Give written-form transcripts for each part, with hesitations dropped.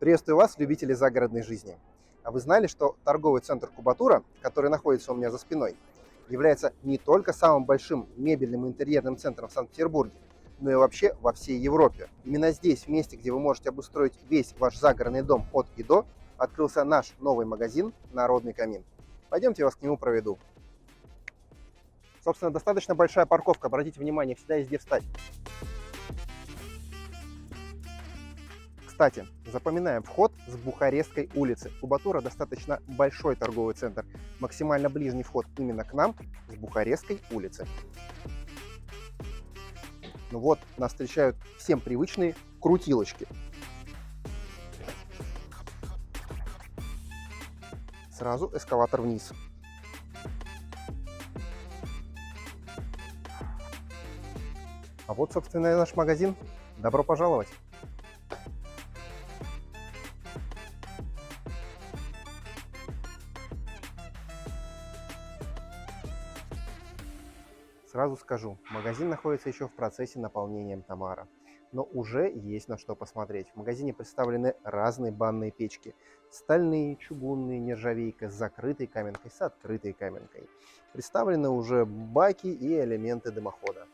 Приветствую вас, любители загородной жизни. А вы знали, что торговый центр Кубатура, который находится у меня за спиной, является не только самым большим мебельным и интерьерным центром в Санкт-Петербурге, но и вообще во всей Европе. Именно здесь, в месте, где вы можете обустроить весь ваш загородный дом от и до, открылся наш новый магазин «Народный камин». Пойдемте, я вас к нему проведу. Собственно, достаточно большая парковка, обратите внимание, всегда есть где встать. Кстати, запоминаем вход с Бухарестской улицы. Кубатура достаточно большой торговый центр. Максимально ближний вход именно к нам с Бухарестской улицы. Ну вот, нас встречают всем привычные крутилочки. Сразу эскалатор вниз. А вот, собственно, и наш магазин. Добро пожаловать! Сразу скажу, магазин находится еще в процессе наполнения товара, но уже есть на что посмотреть. В магазине представлены разные банные печки. Стальные, чугунные, нержавейка с закрытой каменкой, с открытой каменкой. Представлены уже баки и элементы дымохода.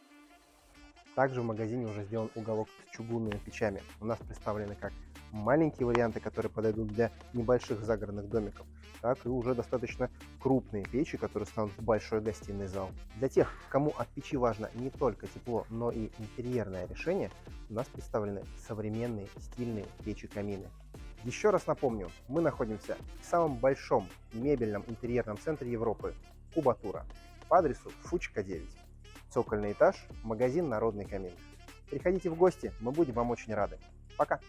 Также в магазине уже сделан уголок с чугунными печами. У нас представлены как маленькие варианты, которые подойдут для небольших загородных домиков, так и уже достаточно крупные печи, которые станут в большой гостиный зал. Для тех, кому от печи важно не только тепло, но и интерьерное решение, у нас представлены современные стильные печи-камины. Еще раз напомню, мы находимся в самом большом мебельном интерьерном центре Европы – Кубатура, по адресу Фучка 9. Цокольный этаж, магазин «Народный камин». Приходите в гости, мы будем вам очень рады. Пока!